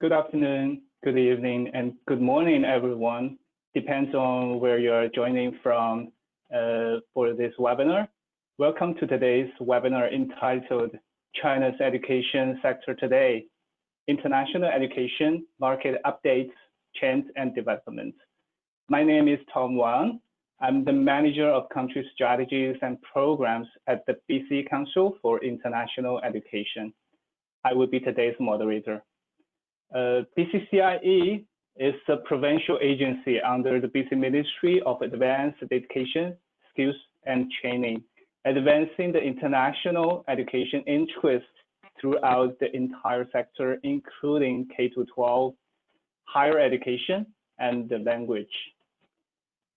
Good afternoon, good evening, and good morning, everyone. Depends on where you're joining from for this webinar. Welcome to today's webinar entitled China's Education Sector Today, International Education, Market Updates, Trends and Developments. My name is Tom Wang. I'm the Manager of Country Strategies and Programs at the BC Council for International Education. I will be today's moderator. BCCIE is a provincial agency under the BC Ministry of Advanced Education, Skills and Training, advancing the international education interest throughout the entire sector, including K-12, higher education, and the language.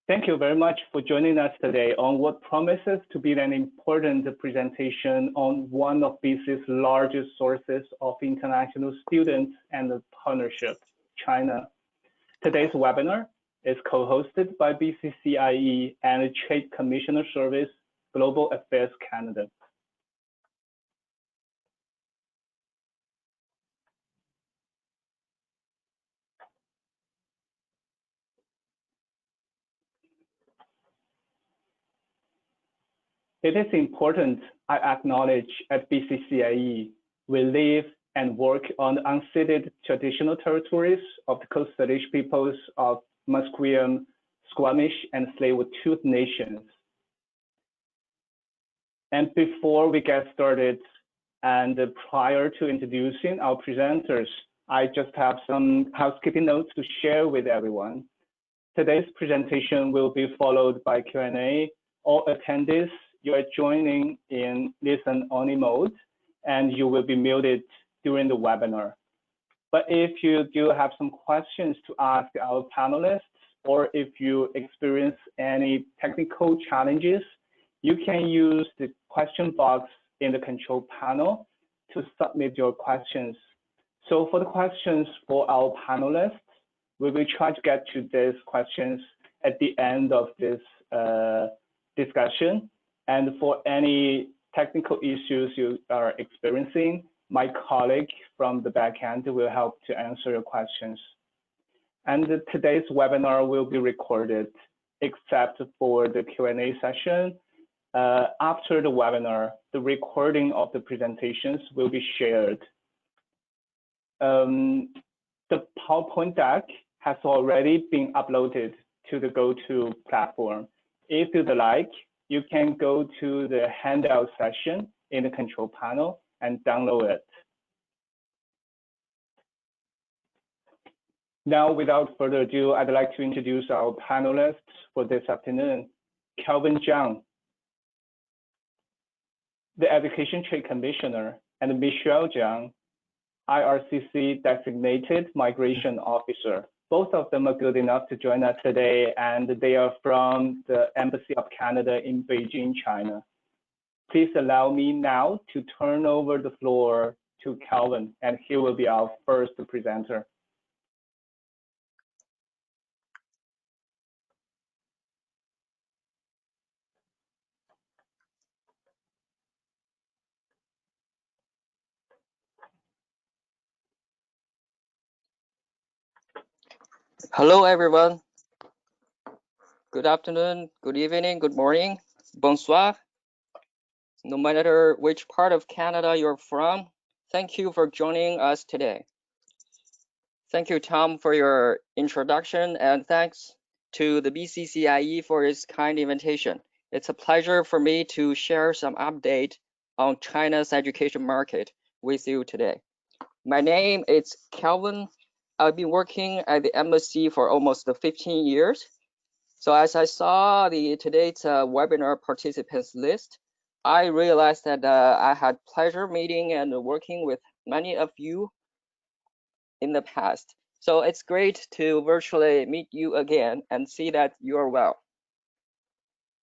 Thank you very much for joining us today on what promises to be an important presentation on one of BC's largest sources of international students and partnership, China. Today's webinar is co-hosted by BCCIE and Trade Commissioner Service, Global Affairs Canada. It is important I acknowledge at BCCIE, we live and work on the unceded traditional territories of the Coast Salish peoples of Musqueam, Squamish, and Tsleil-Waututh nations. And before we get started, and prior to introducing our presenters, I just have some housekeeping notes to share with everyone. Today's presentation will be followed by Q&A. All attendees, you are joining in listen-only mode, and you will be muted during the webinar. But if you do have some questions to ask our panelists, or if you experience any technical challenges, you can use the question box in the control panel to submit your questions. So for the questions for our panelists, we will try to get to these questions at the end of this discussion. And for any technical issues you are experiencing, my colleague from the back end will help to answer your questions. And today's webinar will be recorded, except for the Q&A session. After the webinar, the recording of the presentations will be shared. The PowerPoint deck has already been uploaded to the GoTo platform. If you'd like, you can go to the handout section in the control panel and download it. Now, without further ado, I'd like to introduce our panelists for this afternoon. Kelvin Zhang, the Education Trade Commissioner, and Michelle Zhang, IRCC Designated Migration Officer. Both of them are good enough to join us today, and they are from the Embassy of Canada in Beijing, China. Please allow me now to turn over the floor to Kelvin, and he will be our first presenter. Hello, everyone. Good afternoon, good evening, good morning, bonsoir. No matter which part of Canada you're from, thank you for joining us today. Thank you, Tom, for your introduction, and thanks to the BCCIE for its kind invitation. It's a pleasure for me to share some update on China's education market with you today. My name is Kelvin. I've been working at the embassy for almost 15 years. So as I saw today's webinar participants list, I realized that I had pleasure meeting and working with many of you in the past. So it's great to virtually meet you again and see that you're well.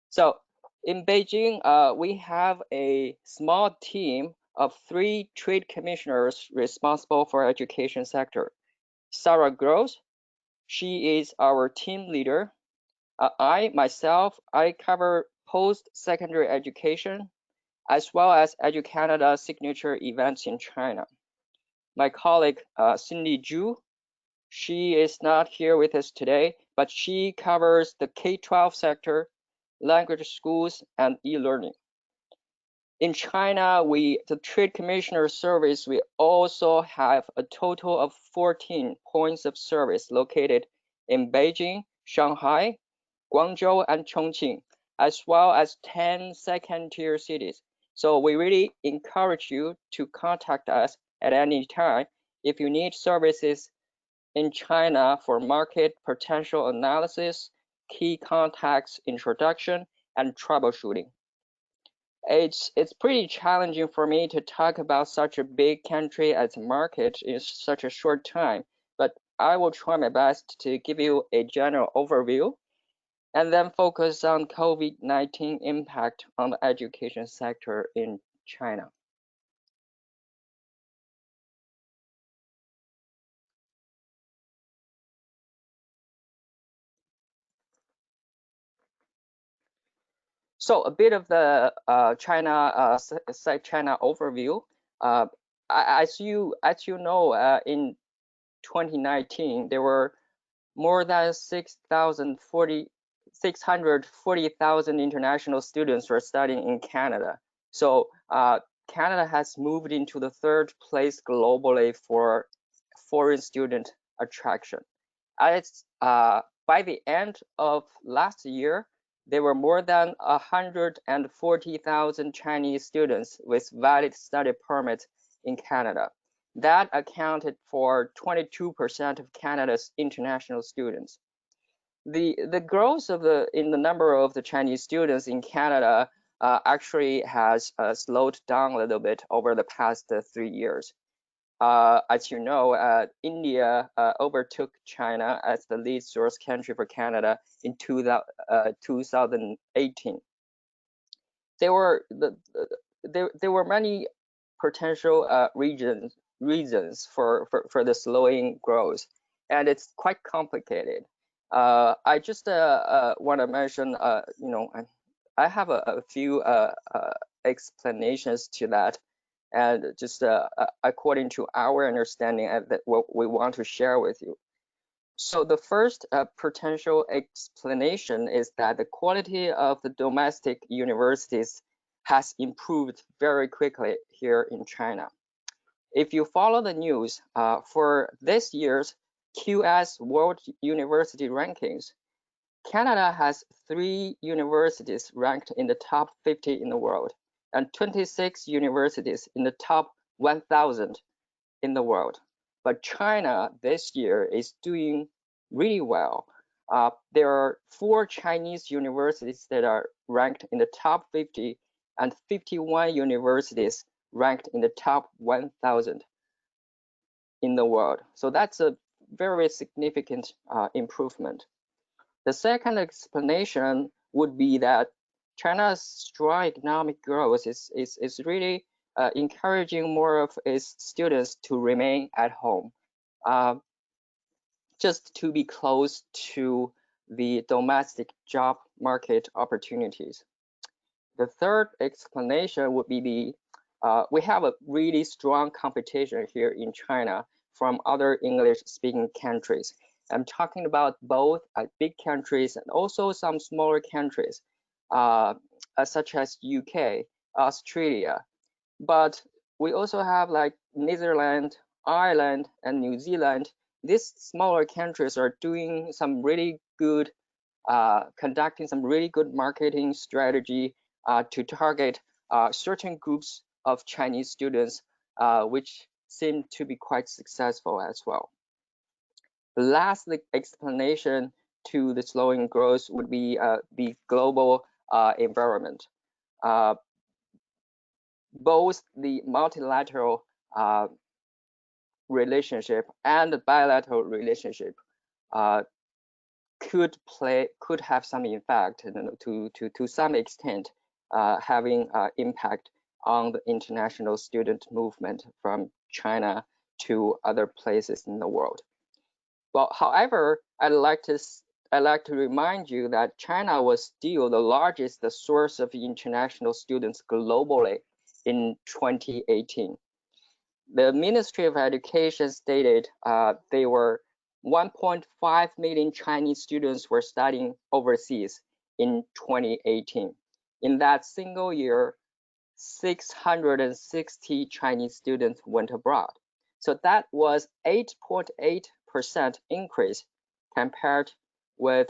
So in Beijing, we have a small team of 3 trade commissioners responsible for education sector. Sarah Gross, she is our team leader. I cover post-secondary education, as well as EduCanada signature events in China. my colleague Cindy Zhu. She is not here with us today, but she covers the K-12 sector, language schools, and e-learning. In China, the Trade Commissioner Service, we also have a total of 14 points of service located in Beijing, Shanghai, Guangzhou, and Chongqing, as well as 10 second-tier cities. So we really encourage you to contact us at any time if you need services in China for market potential analysis, key contacts introduction, and troubleshooting. It's pretty challenging for me to talk about such a big country as a market in such a short time, but I will try my best to give you a general overview and then focus on COVID-19 impact on the education sector in China. So a bit of the China overview. As you know, in 2019 there were more than 640,000 international students were studying in Canada. So Canada has moved into the third place globally for foreign student attraction. By the end of last year, there were more than 140,000 Chinese students with valid study permits in Canada. That accounted for 22% of Canada's international students. The growth in the number of the Chinese students in Canada actually has slowed down a little bit over the past 3 years. As you know, India overtook China as the lead source country for Canada in 2018. There were many potential reasons for the slowing growth, and it's quite complicated. I just want to mention, I have a few explanations to that, and just according to our understanding that what we want to share with you. So the first potential explanation is that the quality of the domestic universities has improved very quickly here in China. If you follow the news, for this year's QS World University Rankings, Canada has 3 universities ranked in the top 50 in the world, and 26 universities in the top 1,000 in the world. But China this year is doing really well. There are 4 Chinese universities that are ranked in the top 50 and 51 universities ranked in the top 1,000 in the world. So that's a very significant improvement. The second explanation would be that China's strong economic growth is really encouraging more of its students to remain at home, just to be close to the domestic job market opportunities. The third explanation would be we have a really strong competition here in China from other English-speaking countries. I'm talking about both big countries and also some smaller countries, such as UK, Australia. But we also have like Netherlands, Ireland, and New Zealand. These smaller countries are doing some really good, conducting some really good marketing strategy to target certain groups of Chinese students, which seem to be quite successful as well. The last explanation to the slowing growth would be the global environment. Both the multilateral relationship and the bilateral relationship could have some impact, to some extent, having impact on the international student movement from China to other places in the world. Well, however, I'd like to remind you that China was still the largest source of international students globally in 2018. the Ministry of Education stated they were 1.5 million Chinese students were studying overseas in 2018. In that single year, 660 Chinese students went abroad. So that was 8.8% increase compared with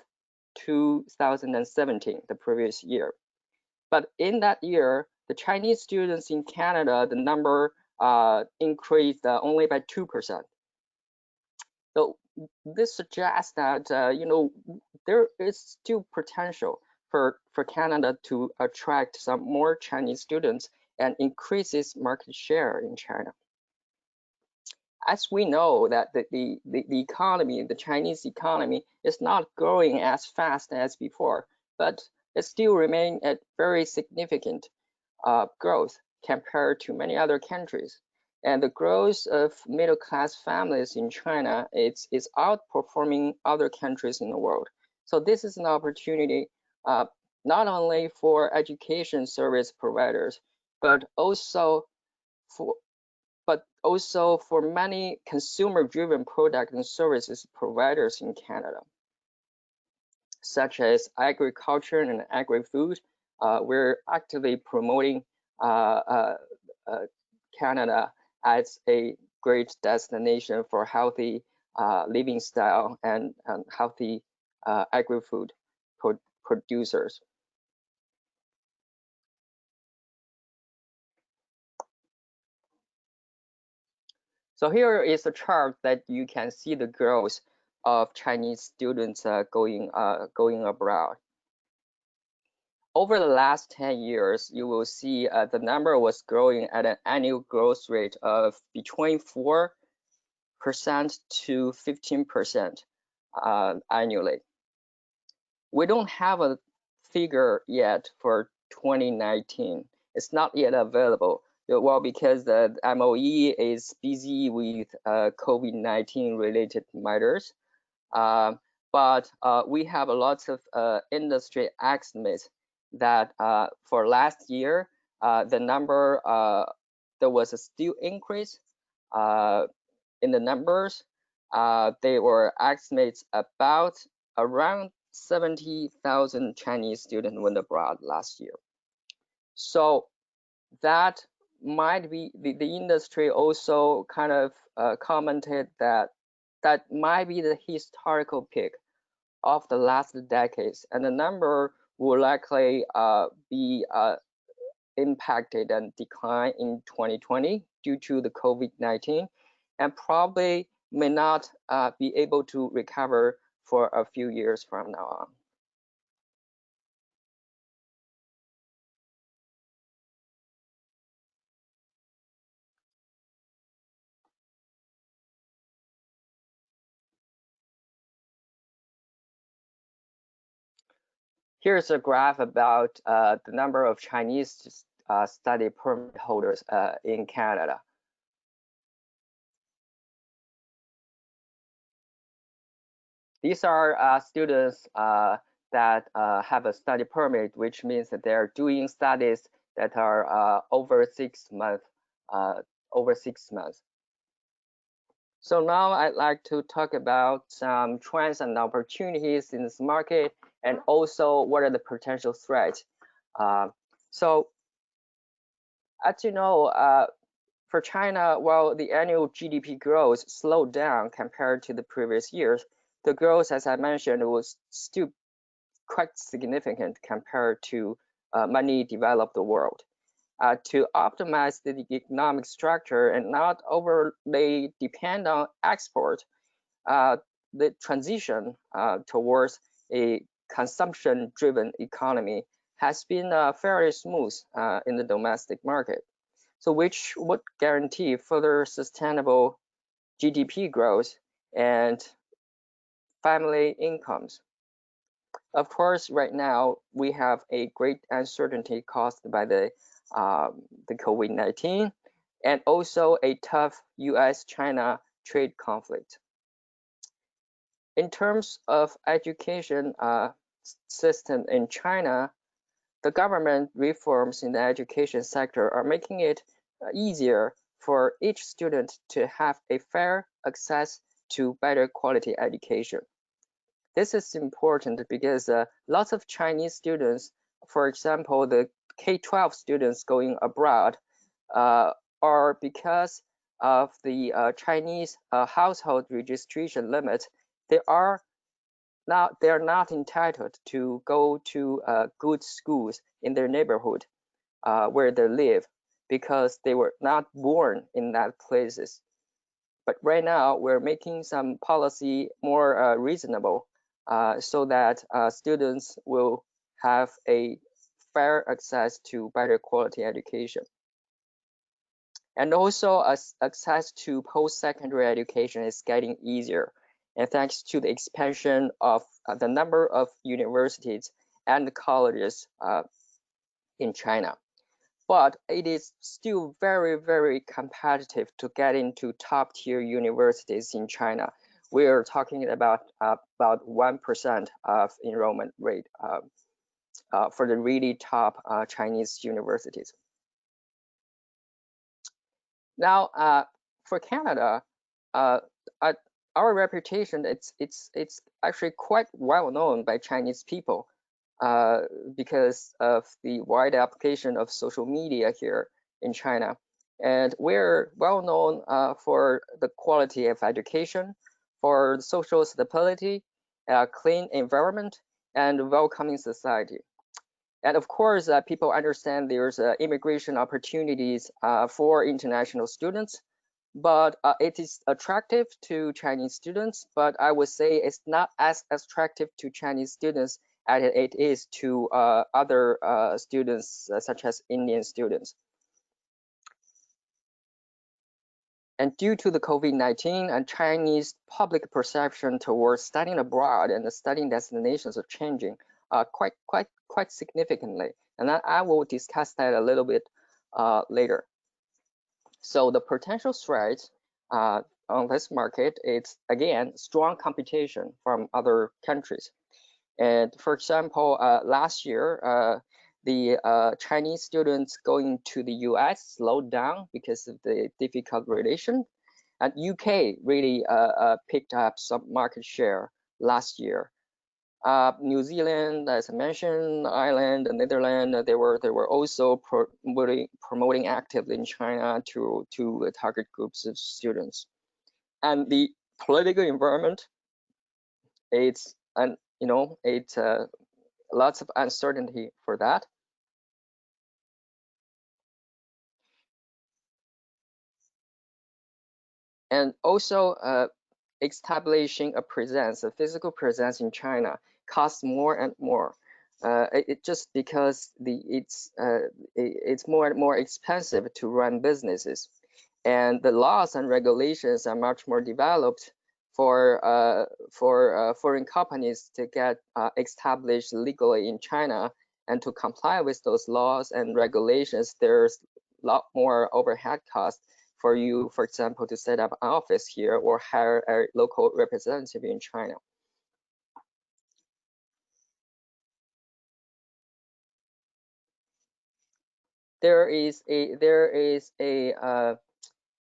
2017, the previous year. But in that year, the Chinese students in Canada, the number increased only by 2%. So this suggests that there is still potential for Canada to attract some more Chinese students and increase its market share in China. As we know that the economy, the Chinese economy, is not growing as fast as before, but it still remains at very significant growth compared to many other countries. And the growth of middle-class families in China is outperforming other countries in the world. So this is an opportunity not only for education service providers, but also for many consumer-driven product and services providers in Canada, such as agriculture and agri-food. We're actively promoting Canada as a great destination for healthy living style and healthy agri-food producers. So here is a chart that you can see the growth of Chinese students going abroad. Over the last 10 years, you will see the number was growing at an annual growth rate of between 4% to 15% annually. We don't have a figure yet for 2019. It's not yet available. Well, because the MOE is busy with COVID-19 related matters. But we have a lot of industry estimates that for last year, the number, there was a still increase in the numbers. They were estimates about around 70,000 Chinese students went abroad last year. So that might be, the industry also kind of commented that that might be the historical peak of the last decades, and the number will likely be impacted and decline in 2020 due to the COVID-19, and probably may not be able to recover for a few years from now on. Here's a graph about the number of Chinese study permit holders in Canada. These are students that have a study permit, which means that they're doing studies that are over 6 months. So now I'd like to talk about some trends and opportunities in this market, and also what are the potential threats. So as you know, for China, while the annual GDP growth slowed down compared to the previous years, the growth, as I mentioned, was still quite significant compared to many developed world. To optimize the economic structure and not overly depend on export, the transition towards a consumption-driven economy has been fairly smooth in the domestic market, so which would guarantee further sustainable GDP growth and family incomes. Of course, right now we have a great uncertainty caused by the COVID-19 and also a tough US-China trade conflict. In terms of education system in China, the government reforms in the education sector are making it easier for each student to have a fair access to better quality education. This is important because lots of Chinese students, for example, the K-12 students going abroad, are because of the Chinese household registration limit, they are not entitled to go to good schools in their neighborhood where they live because they were not born in that places. But right now we're making some policy more reasonable so that students will have a fair access to better quality education. And also access to post-secondary education is getting easier. And thanks to the expansion of the number of universities and colleges in China. But it is still very, very competitive to get into top tier universities in China. We are talking about 1% of enrollment rate for the really top Chinese universities. Now, for Canada, our reputation it's actually quite well known by Chinese people because of the wide application of social media here in China, and we're well known for the quality of education, for social stability, clean environment, and welcoming society. And of course, people understand there's immigration opportunities for international students, but it is attractive to Chinese students, but I would say it's not as attractive to Chinese students as it is to other students, such as Indian students. And due to the COVID-19 and Chinese public perception towards studying abroad and the studying destinations are changing quite significantly. And I will discuss that a little bit later. So the potential threats on this market is, again, strong competition from other countries. And for example, last year, the Chinese students going to the US slowed down because of the difficult relation. And UK really picked up some market share last year. New Zealand, as I mentioned, Ireland, and Netherlands, they were also promoting actively in China to target groups of students. And the political environment, it's lots of uncertainty for that. And also establishing a presence, a physical presence in China costs more and more. It just because it's more and more expensive to run businesses, and the laws and regulations are much more developed for foreign companies to get established legally in China, and to comply with those laws and regulations. There's a lot more overhead costs for you, for example, to set up an office here or hire a local representative in China. There is a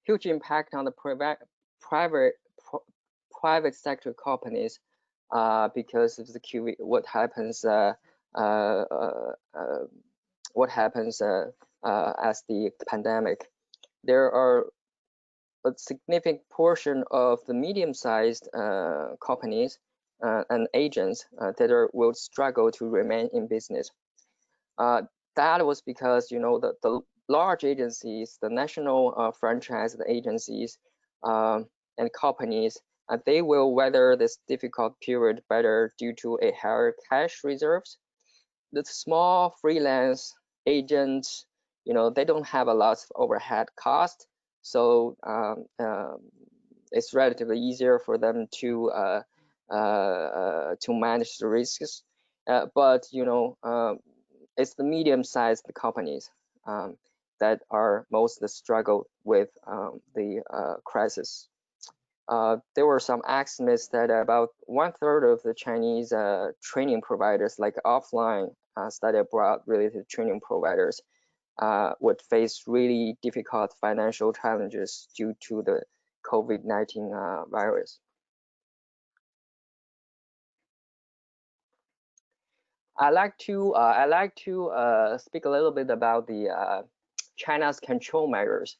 huge impact on the private sector companies because of the QE. What happens as the pandemic? There are a significant portion of the medium-sized companies and agents that will struggle to remain in business. That was because the large agencies, the national franchise agencies and companies, they will weather this difficult period better due to a higher cash reserves. The small freelance agents, they don't have a lot of overhead cost, so it's relatively easier for them to manage the risks. But it's the medium-sized companies that are most struggle with the crisis. There were some estimates that about 1/3 of the Chinese training providers, like offline study abroad related training providers, would face really difficult financial challenges due to the COVID-19 virus. I like to speak a little bit about the China's control measures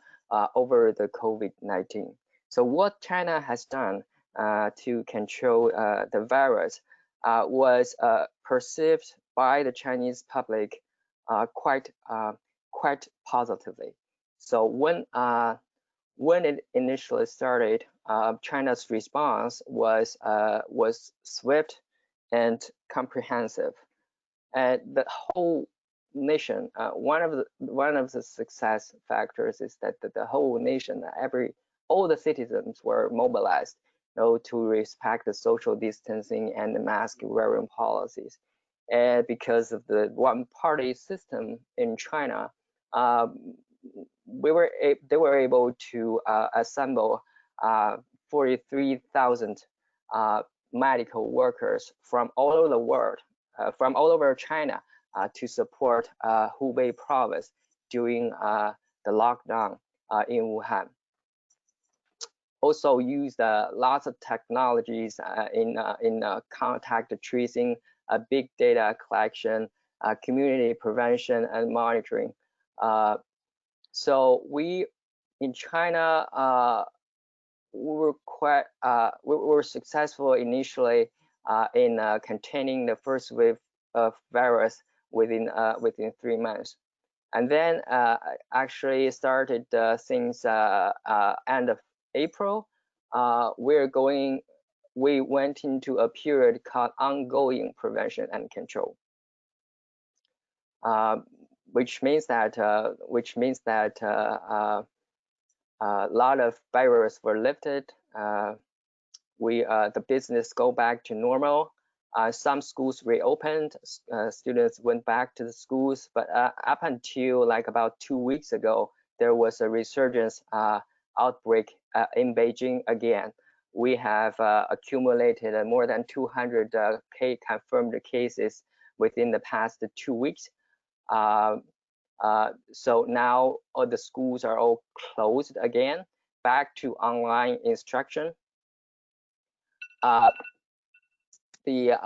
over the COVID-19. So what China has done to control the virus was perceived by the Chinese public quite positively. So when it initially started, China's response was swift and comprehensive. And the whole nation, one of the success factors is that the whole nation, all the citizens were mobilized, to respect the social distancing and the mask wearing policies. And because of the one-party system in China, they were able to assemble 43,000 medical workers from all over the world, from all over China, to support Hubei province during the lockdown in Wuhan. Also used lots of technologies in contact tracing, big data collection, community prevention and monitoring. So we in China we were successful initially in containing the first wave of virus within 3 months, and then actually started since end of April. We went into a period called ongoing prevention and control, which means that a lot of barriers were lifted. The business go back to normal. Some schools reopened. Students went back to the schools, but up until like about 2 weeks ago, there was a resurgence outbreak in Beijing again. We have accumulated more than 200 confirmed cases within the past 2 weeks. So now all the schools are all closed again, back to online instruction. The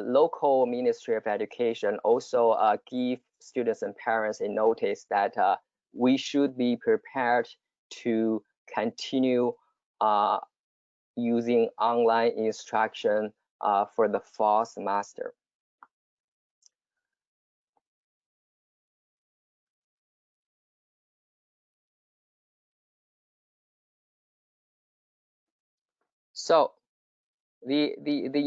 local Ministry of Education also give students and parents a notice that we should be prepared to continue using online instruction for the fall semester. So the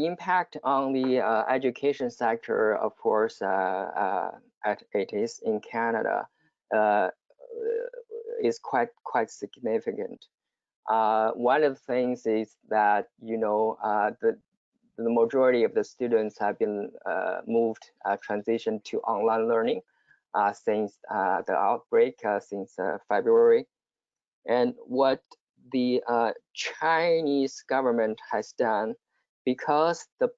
impact on the education sector, of course, it is in Canada, is quite significant. One of the things is that the majority of the students have been transitioned to online learning since the outbreak, since February. And what the Chinese government has done, because the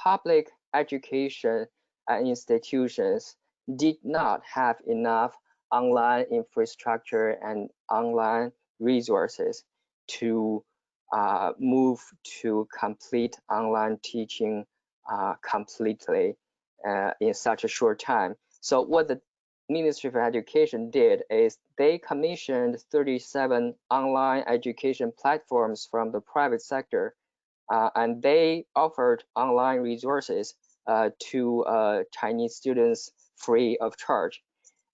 public education institutions did not have enough online infrastructure and online resources to move to complete online teaching completely in such a short time. So what the Ministry of Education did is they commissioned 37 online education platforms from the private sector, and they offered online resources to Chinese students free of charge.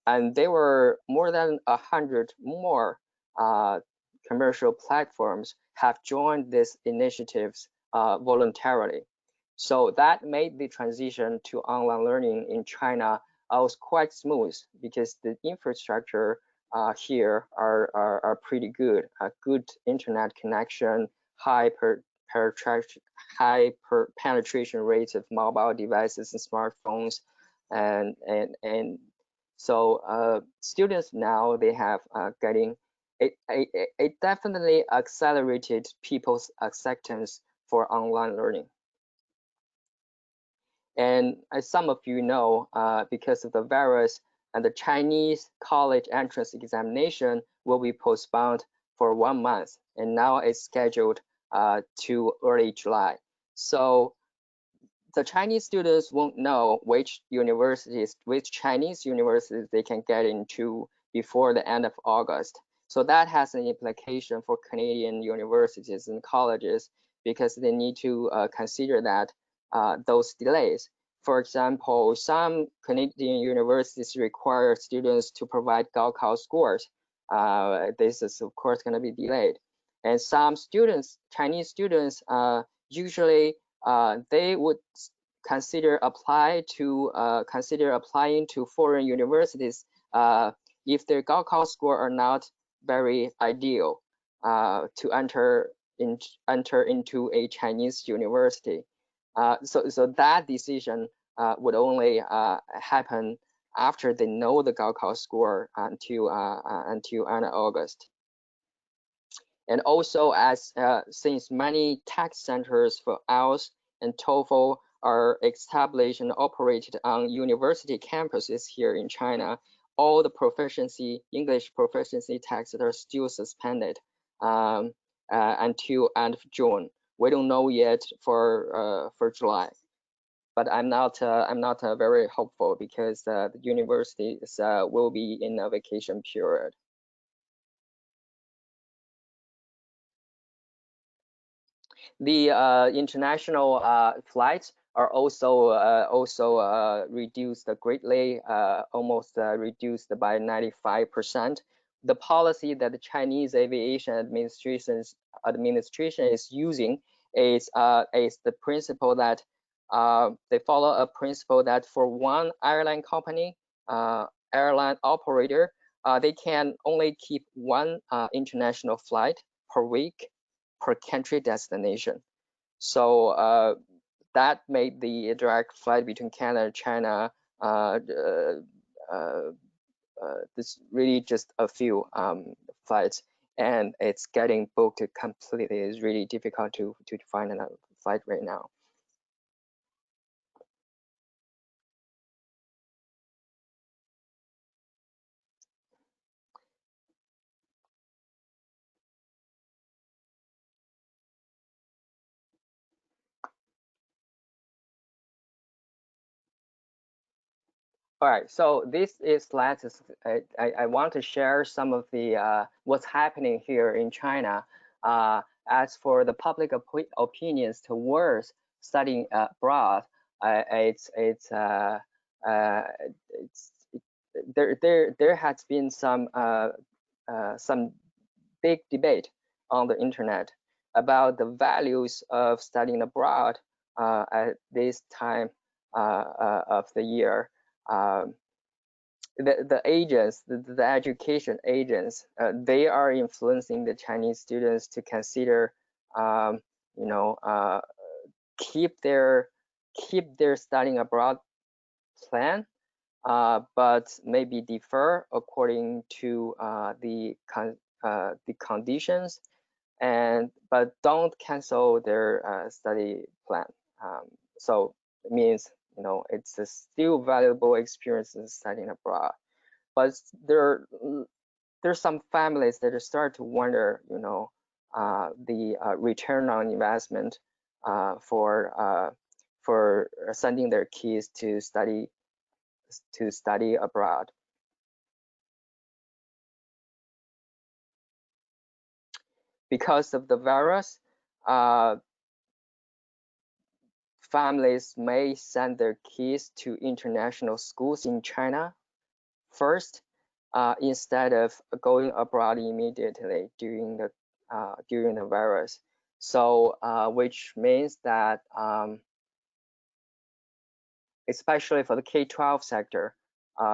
And there were more than 100 more commercial platforms have joined these initiatives voluntarily. So that made the transition to online learning in China was quite smooth, because the infrastructure here are pretty good. A good internet connection, high penetration rates of mobile devices and smartphones, and so students now, they have getting it definitely accelerated people's acceptance for online learning. And as some of you know, because of the virus, and the Chinese college entrance examination will be postponed for 1 month, and now it's scheduled to early July. So the Chinese students won't know which Chinese universities they can get into before the end of August. So that has an implication for Canadian universities and colleges because they need to consider that those delays. For example, some Canadian universities require students to provide Gaokao scores. This is of course going to be delayed. And some students, Chinese students, usually they would consider applying to foreign universities if their Gaokao score are not very ideal to enter into a Chinese university. So that decision would only happen after they know the Gaokao score until end of August. And also, since many test centers for IELTS and TOEFL are established and operated on university campuses here in China, all the English proficiency tests are still suspended until end of June. We don't know yet for July, but I'm not very hopeful because the universities will be in a vacation period. The international flights are also reduced greatly, almost reduced by 95%. The policy that the Chinese aviation administration is using is the principle that they follow a principle that for one airline company, airline operator, they can only keep one international flight per week per country destination. So that made the direct flight between Canada and China this really just a few flights, and it's getting booked completely. It's really difficult to find a flight right now. All right, so this is I want to share some of the what's happening here in China. As for the public opinions towards studying abroad, there has been some big debate on the internet about the values of studying abroad at this time of the year. The agents, the education agents, they are influencing the Chinese students to consider, keep their studying abroad plan, but maybe defer according to the conditions, but don't cancel their study plan. So it means it's a still valuable experience in studying abroad, but there's some families that start to wonder the return on investment for sending their kids to study abroad. Because of the virus, families may send their kids to international schools in China first, instead of going abroad immediately during the virus. So, which means that especially for the K-12 sector,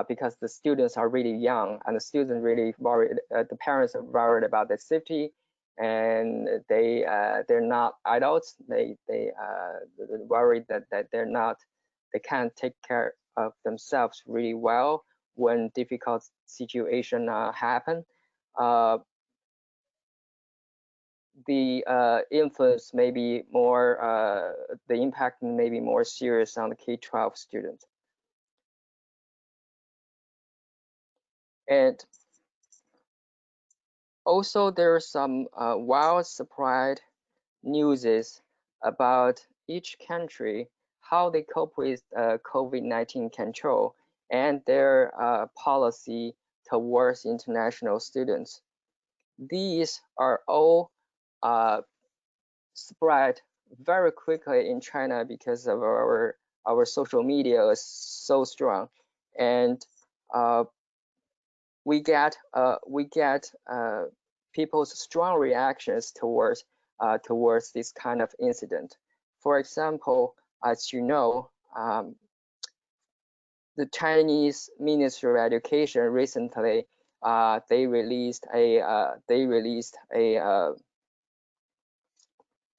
because the students are really young and the students really worried, the parents are worried about their safety, and they're not adults. They worried that they can't take care of themselves really well when difficult situation happen. The influence may be more, the impact may be more serious on the K-12 students. And also there's some widespread news about each country, how they cope with COVID-19 control and their policy towards international students. These are all spread very quickly in China because of our social media is so strong, and we get people's strong reactions towards this kind of incident. For example, as you know, the Chinese Ministry of Education recently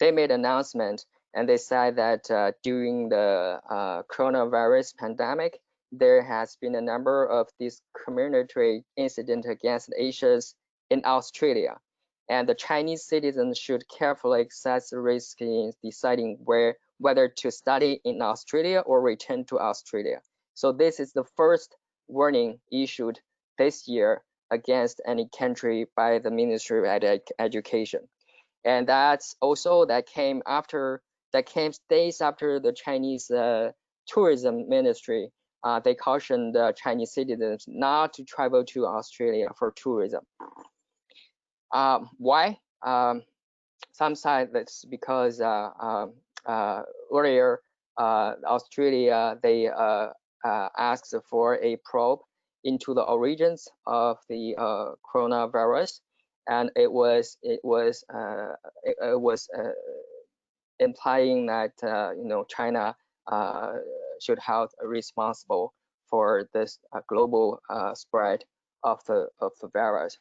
they made an announcement, and they said that during the coronavirus pandemic, there has been a number of discriminatory incidents against Asians in Australia, and the Chinese citizens should carefully assess the risk in deciding whether to study in Australia or return to Australia. So this is the first warning issued this year against any country by the Ministry of Education. And that came days after the Chinese tourism ministry. They cautioned the Chinese citizens not to travel to Australia for tourism. Why? Some say that's because earlier Australia they asked for a probe into the origins of the coronavirus, and it was implying that China should have responsible for this global spread of the virus.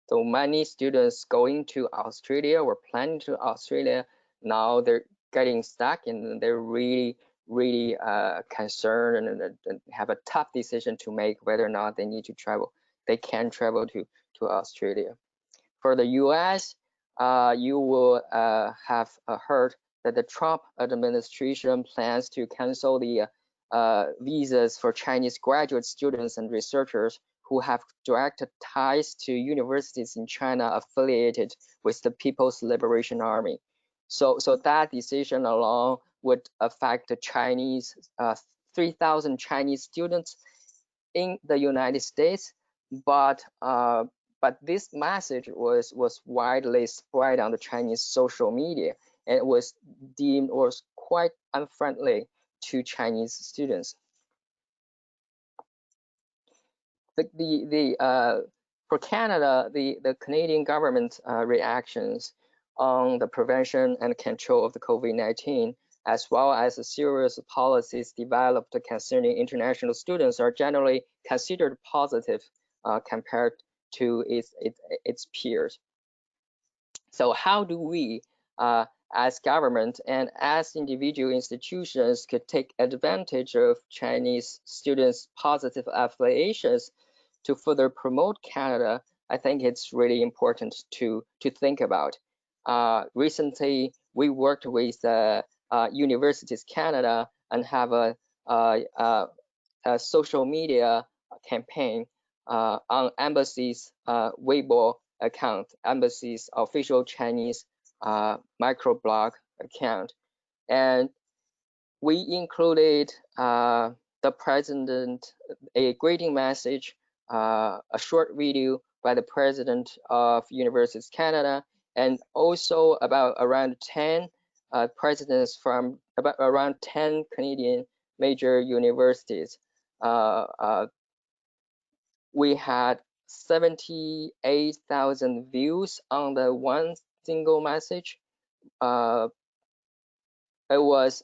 So many students going to Australia or planning to Australia, now they're getting stuck and they're really concerned and have a tough decision to make whether or not they need to travel. They can travel to Australia. For the US, you will have heard that the Trump administration plans to cancel the visas for Chinese graduate students and researchers who have direct ties to universities in China affiliated with the People's Liberation Army. So that decision alone would affect the Chinese 3,000 Chinese students in the United States, but this message was widely spread on the Chinese social media, and it was deemed quite unfriendly to Chinese students. For Canada, the Canadian government reactions on the prevention and control of the COVID-19, as well as the serious policies developed concerning international students, are generally considered positive compared to its peers. So how do we, as government and as individual institutions, could take advantage of Chinese students' positive affiliations to further promote Canada? I think it's really important to think about. Recently, we worked with Universities Canada and have a social media campaign on Embassy's Weibo account, Embassy's official Chinese microblog account, and we included the president, a greeting message, a short video by the president of Universities Canada, and also about around 10 presidents from around 10 Canadian major universities. We had 78,000 views on the one single message. It was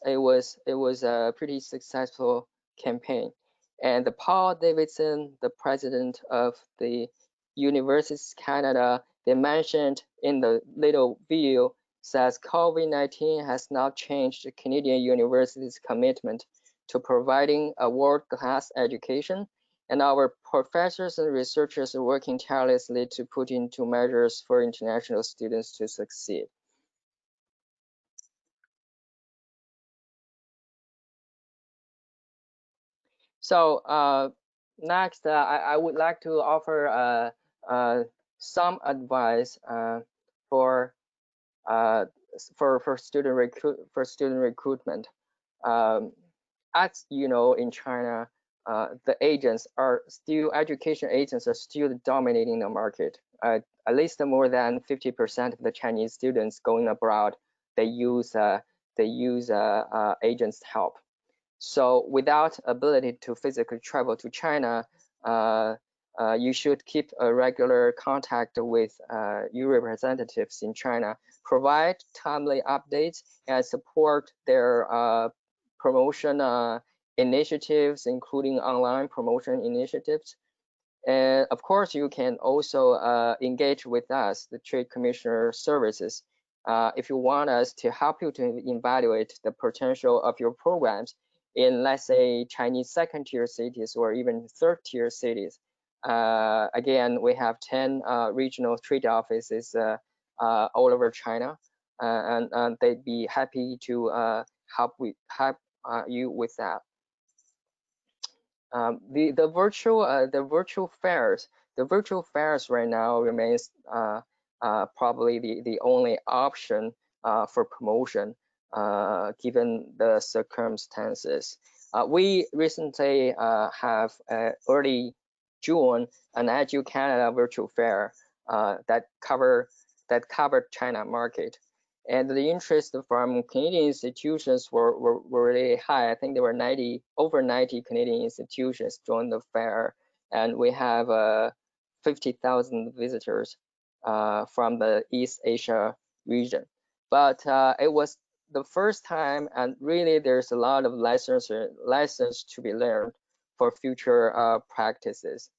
a pretty successful campaign, and Paul Davidson, the president of the Universities Canada, they mentioned in the little video, says COVID-19 has not changed Canadian universities' commitment to providing a world-class education, and our professors and researchers are working tirelessly to put into measures for international students to succeed. So next, I would like to offer some advice for student recruitment. As you know, in China, the education agents are still dominating the market. At least more than 50% of the Chinese students going abroad, they use agents' help. So without ability to physically travel to China, you should keep a regular contact with your representatives in China, provide timely updates, and support their promotion initiatives, including online promotion initiatives. And of course, you can also engage with us, the Trade Commissioner Services, if you want us to help you to evaluate the potential of your programs in, let's say, Chinese second-tier cities or even third-tier cities. Again, we have 10 regional trade offices all over China, and they'd be happy to help you with that. The virtual fairs right now remains probably the only option for promotion given the circumstances. We recently have early June an Edu Canada virtual fair that covered China market. And the interest from Canadian institutions were really high. I think there were over 90 Canadian institutions joined the fair, and we have 50,000 visitors from the East Asia region. But it was the first time, and really there's a lot of lessons to be learned for future practices.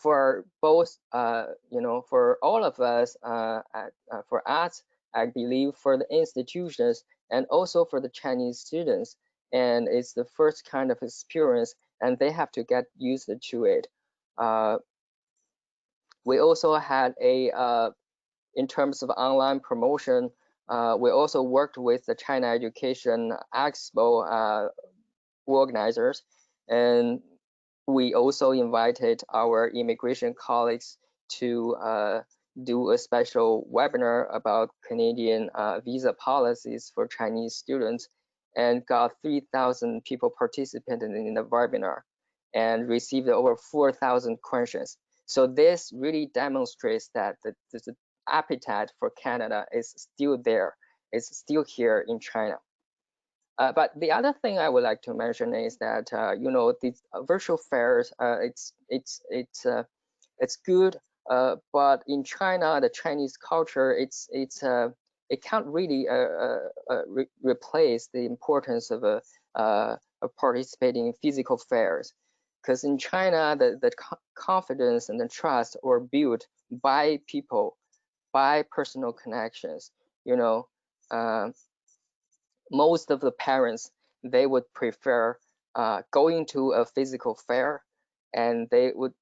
For both, for all of us, for us, I believe for the institutions and also for the Chinese students, and it's the first kind of experience, and they have to get used to it. We also had in terms of online promotion, we also worked with the China Education Expo organizers, and we also invited our immigration colleagues to do a special webinar about Canadian visa policies for Chinese students, and got 3,000 people participated in the webinar and received over 4,000 questions. So this really demonstrates that the appetite for Canada is still there. It's still here in China. But the other thing I would like to mention is that these virtual fairs, it's good, but in China, the Chinese culture, it can't really replace the importance of participating in physical fairs, because in China, the confidence and the trust are built by people, by personal connections. Most of the parents, they would prefer going to a physical fair, and they would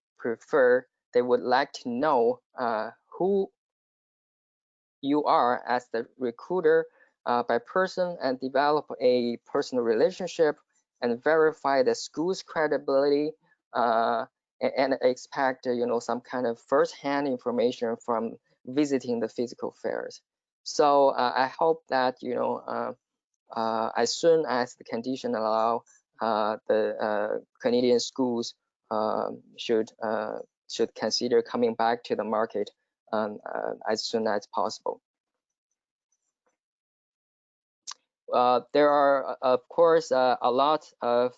like to know who you are as the recruiter by person, and develop a personal relationship and verify the school's credibility, and expect some kind of first-hand information from visiting the physical fairs. So I hope that as soon as the condition allow, the Canadian schools should consider coming back to the market as soon as possible. There are, of course, a lot of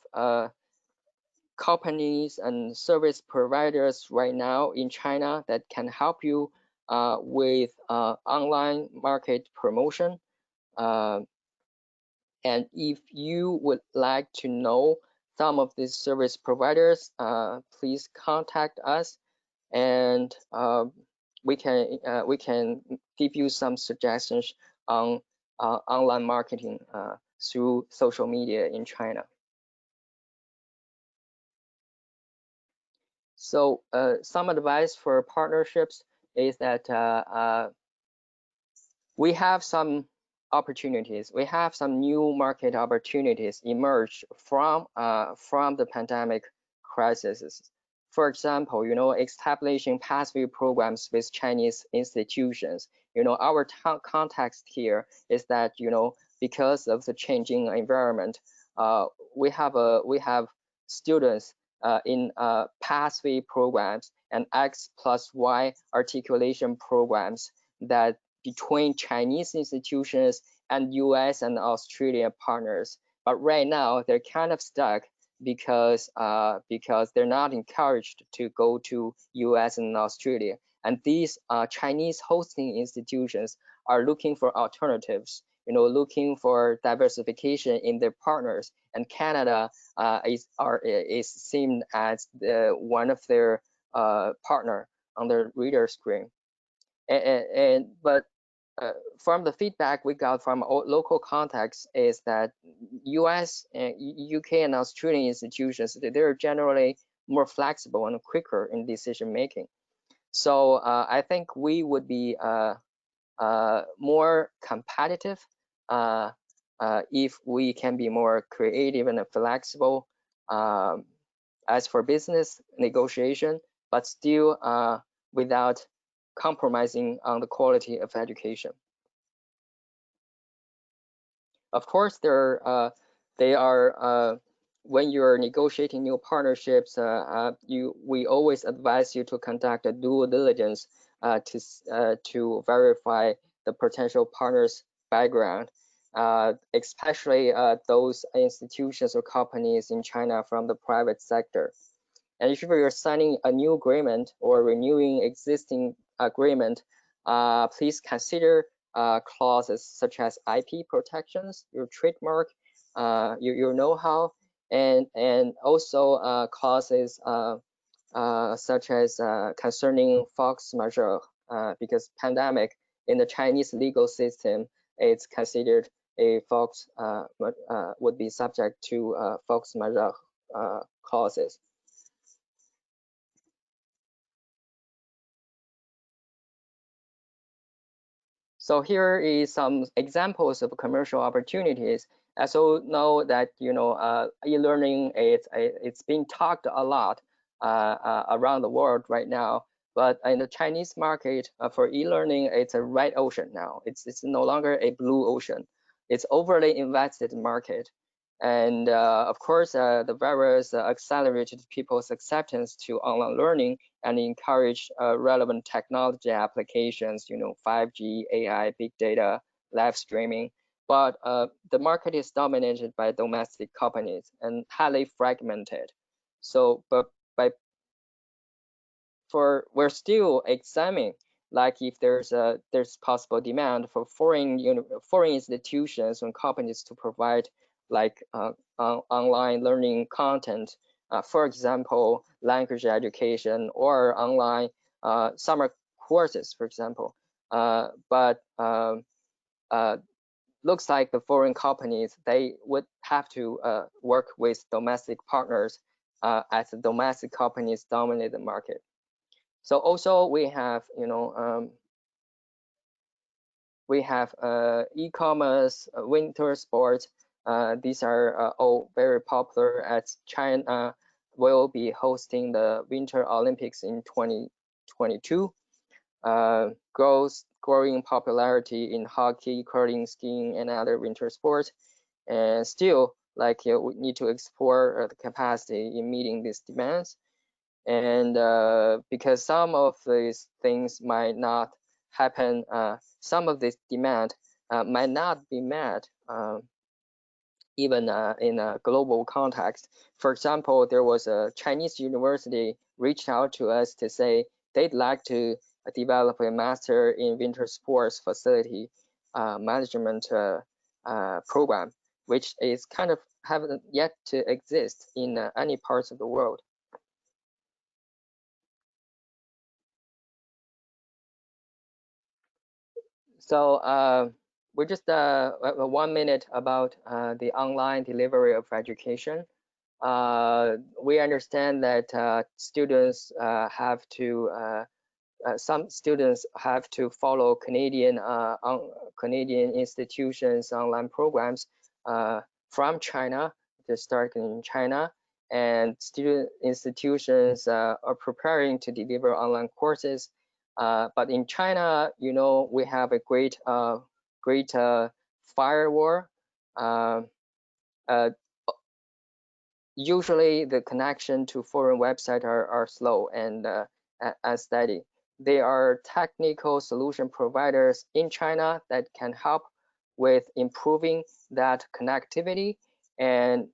companies and service providers right now in China that can help you with online market promotion. And if you would like to know some of these service providers, please contact us, and we can give you some suggestions on online marketing through social media in China. So some advice for partnerships is that we have some opportunities. We have some new market opportunities emerge from the pandemic crisis. For example, establishing pathway programs with Chinese institutions. Our context here is that, because of the changing environment, we have students in pathway programs and X+Y articulation programs that between Chinese institutions and US and Australia partners. But right now they're kind of stuck because they're not encouraged to go to US and Australia. And these Chinese hosting institutions are looking for alternatives, looking for diversification in their partners. And Canada is seen as one of their partner on their radar screen. But from the feedback we got from local contacts is that US, UK, and Australian institutions, they're generally more flexible and quicker in decision making. So I think we would be more competitive if we can be more creative and flexible as for business negotiation, but still without compromising on the quality of education. Of course, they are when you're negotiating new partnerships, we always advise you to conduct a due diligence to verify the potential partner's background, especially those institutions or companies in China from the private sector. And if you're signing a new agreement or renewing existing agreement, please consider clauses such as IP protections, your trademark, your know-how, and also clauses such as concerning force majeure, because pandemic in the Chinese legal system, it's considered a force would be subject to force majeure clauses. So here is some examples of commercial opportunities. As you know that e-learning it's being talked a lot around the world right now, but in the Chinese market for e-learning, it's a red ocean now. It's no longer a blue ocean. It's overly invested market. And of course, the virus accelerated people's acceptance to online learning and encouraged relevant technology applications, 5G, AI, big data, live streaming. But the market is dominated by domestic companies and highly fragmented. So, we're still examining like if there's possible demand for foreign institutions and companies to provide like online learning content, for example, language education or online summer courses, for example. But looks like the foreign companies, they would have to work with domestic partners as the domestic companies dominate the market. So also we have, e-commerce, winter sports. These are all very popular as China will be hosting the Winter Olympics in 2022. Growing popularity in hockey, curling, skiing, and other winter sports. And still, like we need to explore the capacity in meeting these demands. And because some of these things might not happen, some of this demand might not be met even in a global context. For example, there was a Chinese university reached out to us to say they'd like to develop a master in winter sports facility management program, which is kind of haven't yet to exist in any parts of the world. So we're just 1 minute about the online delivery of education. We understand that students have to some students have to follow Canadian institutions online programs from China. They start in China, and student institutions are preparing to deliver online courses. But in China, you know, we have a great firewall. Usually the connection to foreign websites are slow and unsteady. They are technical solution providers in China that can help with improving that connectivity. And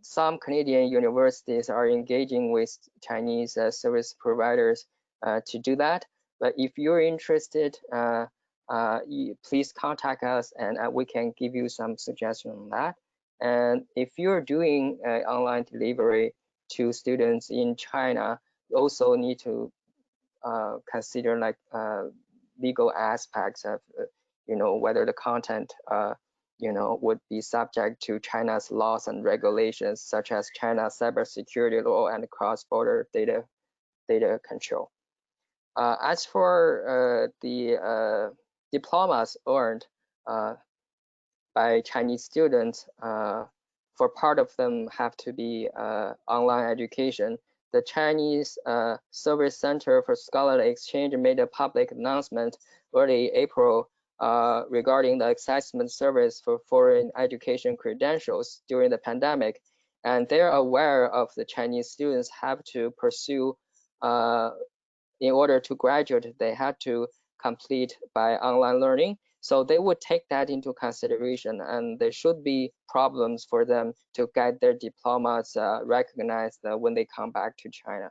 some Canadian universities are engaging with Chinese service providers to do that. But if you're interested, please contact us and we can give you some suggestion on that. And if you're doing online delivery to students in China, you also need to consider like legal aspects of, you know, whether the content, you know, would be subject to China's laws and regulations, such as China's cybersecurity law and cross-border data control. As for the diplomas earned by Chinese students, for part of them have to be online education. The Chinese Service Center for Scholarly Exchange made a public announcement early April regarding the assessment service for foreign education credentials during the pandemic. And they're aware of the Chinese students have to pursue, in order to graduate, they had to complete by online learning. So they would take that into consideration, and there should be problems for them to get their diplomas recognized when they come back to China.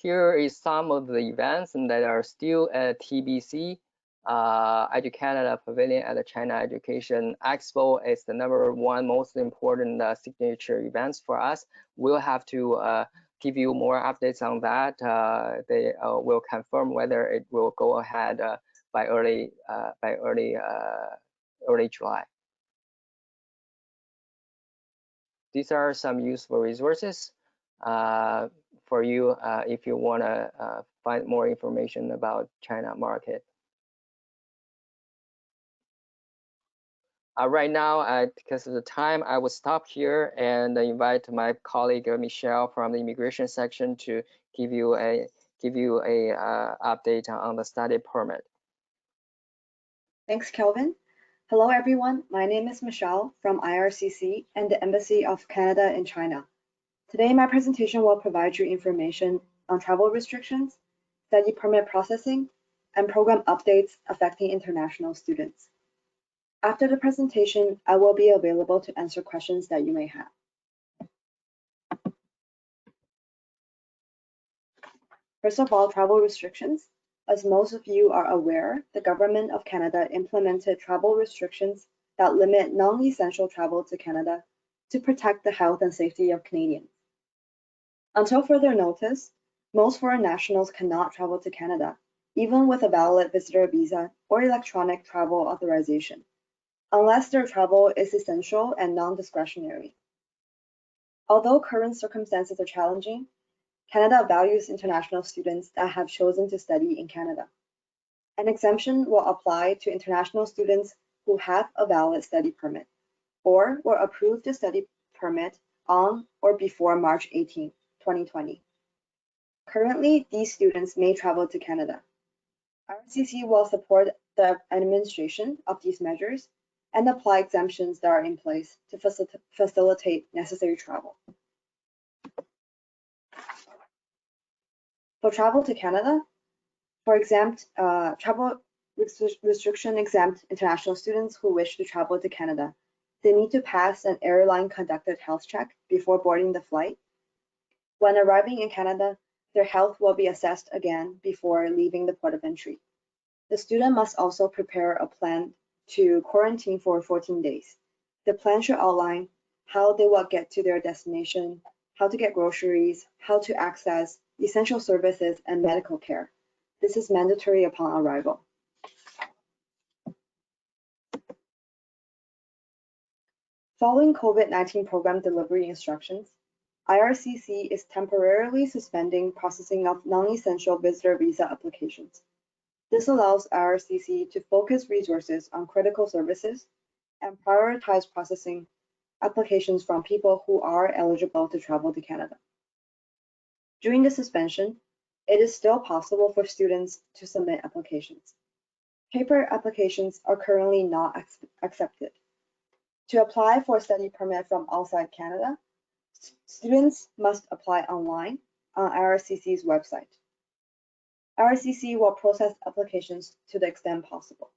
Here is some of the events that are still at TBC. EduCanada Pavilion at the China Education Expo is the #1 most important signature events for us. We'll have to give you more updates on that. They will confirm whether it will go ahead by early July. These are some useful resources for you if you want to find more information about China market. Right now, because of the time, I will stop here and invite my colleague Michelle from the immigration section to give you a update on the study permit. Thanks, Kelvin. Hello, everyone. My name is Michelle from IRCC and the Embassy of Canada in China. Today, my presentation will provide you information on travel restrictions, study permit processing, and program updates affecting international students. After the presentation, I will be available to answer questions that you may have. First of all, travel restrictions. As most of you are aware, the Government of Canada implemented travel restrictions that limit non-essential travel to Canada to protect the health and safety of Canadians. Until further notice, most foreign nationals cannot travel to Canada, even with a valid visitor visa or electronic travel authorization, unless their travel is essential and non-discretionary. Although current circumstances are challenging, Canada values international students that have chosen to study in Canada. An exemption will apply to international students who have a valid study permit or were approved to study permit on or before March 18, 2020. Currently, these students may travel to Canada. RCC will support the administration of these measures and apply exemptions that are in place to facilitate necessary travel. For travel to Canada, for travel restriction exempt international students who wish to travel to Canada, they need to pass an airline-conducted health check before boarding the flight. When arriving in Canada, their health will be assessed again before leaving the port of entry. The student must also prepare a plan to quarantine for 14 days. The plan should outline how they will get to their destination, how to get groceries, how to access essential services and medical care. This is mandatory upon arrival. Following COVID-19 program delivery instructions, IRCC is temporarily suspending processing of non-essential visitor visa applications. This allows IRCC to focus resources on critical services and prioritize processing applications from people who are eligible to travel to Canada. During the suspension, it is still possible for students to submit applications. Paper applications are currently not accepted. To apply for a study permit from outside Canada, students must apply online on IRCC's website. IRCC will process applications to the extent possible.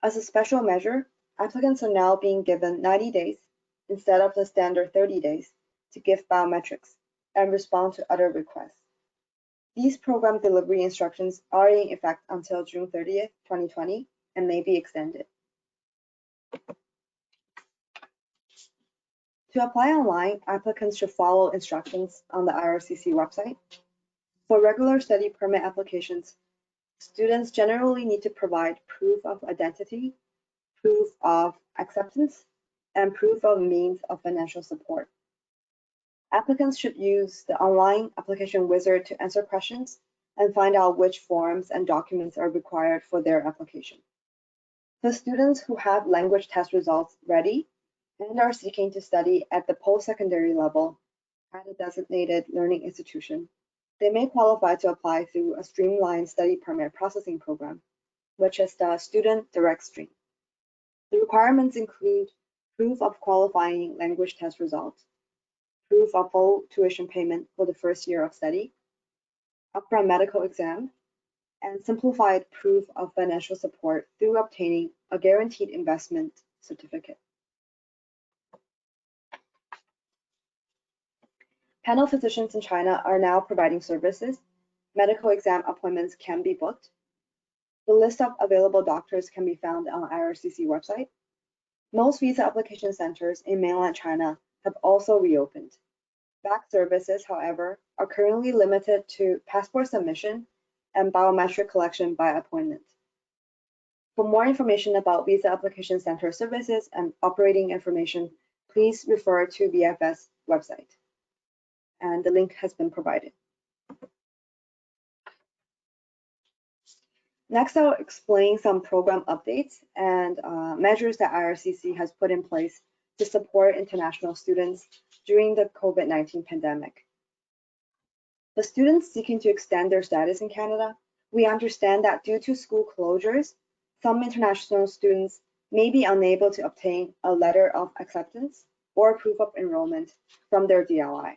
As a special measure, applicants are now being given 90 days instead of the standard 30 days to give biometrics and respond to other requests. These program delivery instructions are in effect until June 30th, 2020, and may be extended. To apply online, applicants should follow instructions on the IRCC website. For regular study permit applications, students generally need to provide proof of identity, proof of acceptance, and proof of means of financial support. Applicants should use the online application wizard to answer questions and find out which forms and documents are required for their application. For students who have language test results ready and are seeking to study at the post-secondary level at a designated learning institution, they may qualify to apply through a streamlined study permit processing program, which is the Student Direct Stream. The requirements include proof of qualifying language test results, proof of full tuition payment for the first year of study, upfront medical exam, and simplified proof of financial support through obtaining a guaranteed investment certificate. Panel physicians in China are now providing services. Medical exam appointments can be booked. The list of available doctors can be found on IRCC website. Most visa application centers in mainland China have also reopened. Back services, however, are currently limited to passport submission and biometric collection by appointment. For more information about visa application center services and operating information, please refer to VFS website. And the link has been provided. Next, I'll explain some program updates and measures that IRCC has put in place to support international students during the COVID-19 pandemic. For students seeking to extend their status in Canada, we understand that due to school closures, some international students may be unable to obtain a letter of acceptance or proof of enrollment from their DLI.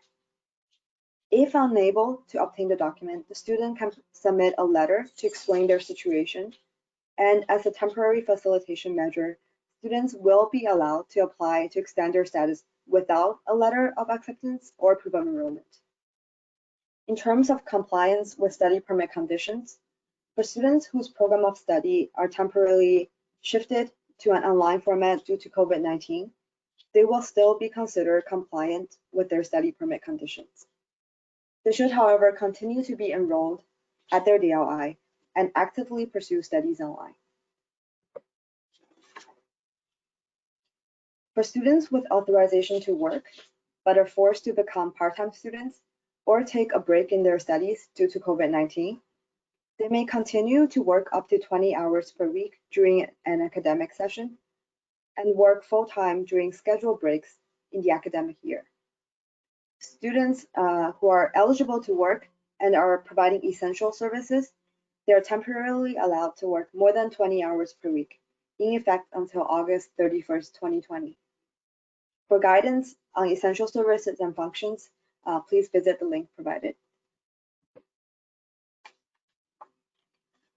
If unable to obtain the document, the student can submit a letter to explain their situation, and as a temporary facilitation measure, students will be allowed to apply to extend their status without a letter of acceptance or proof of enrollment. In terms of compliance with study permit conditions, for students whose program of study are temporarily shifted to an online format due to COVID-19, they will still be considered compliant with their study permit conditions. They should, however, continue to be enrolled at their DLI and actively pursue studies online. For students with authorization to work, but are forced to become part-time students or take a break in their studies due to COVID-19, they may continue to work up to 20 hours per week during an academic session and work full-time during scheduled breaks in the academic year. Students who are eligible to work and are providing essential services, they are temporarily allowed to work more than 20 hours per week, in effect until August 31st, 2020. For guidance on essential services and functions, please visit the link provided.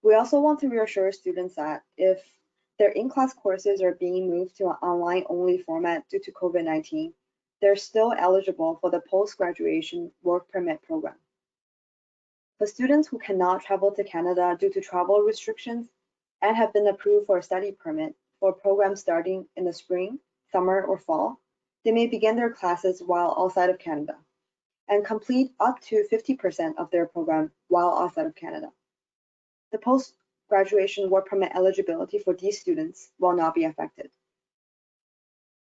We also want to reassure students that if their in-class courses are being moved to an online-only format due to COVID-19, they're still eligible for the post-graduation work permit program. For students who cannot travel to Canada due to travel restrictions and have been approved for a study permit for programs starting in the spring, summer, or fall, they may begin their classes while outside of Canada and complete up to 50% of their program while outside of Canada. The post-graduation work permit eligibility for these students will not be affected.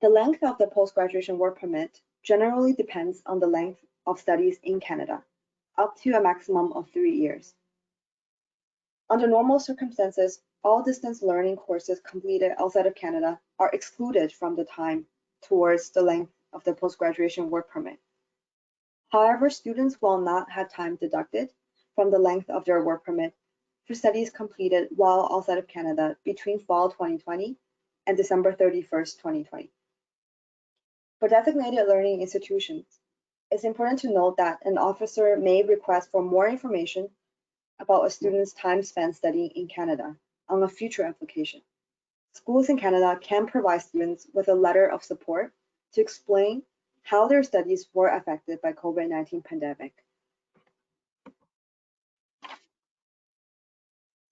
The length of the post-graduation work permit generally depends on the length of studies in Canada, up to a maximum of 3 years. Under normal circumstances, all distance learning courses completed outside of Canada are excluded from the time towards the length of the post-graduation work permit. However, students will not have time deducted from the length of their work permit for studies completed while outside of Canada between fall 2020 and December 31st, 2020. For designated learning institutions, it's important to note that an officer may request for more information about a student's time spent studying in Canada on a future application. Schools in Canada can provide students with a letter of support to explain how their studies were affected by COVID-19 pandemic.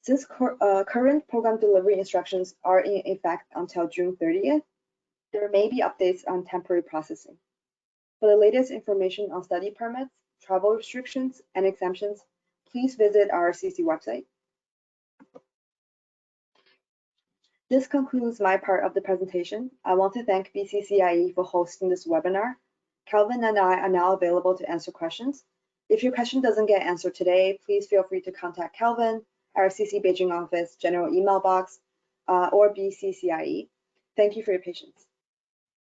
Since current program delivery instructions are in effect until June 30th, there may be updates on temporary processing. For the latest information on study permits, travel restrictions, and exemptions, please visit our RCC website. This concludes my part of the presentation. I want to thank BCCIE for hosting this webinar. Calvin and I are now available to answer questions. If your question doesn't get answered today, please feel free to contact Calvin, our RCC Beijing office, general email box, or BCCIE. Thank you for your patience.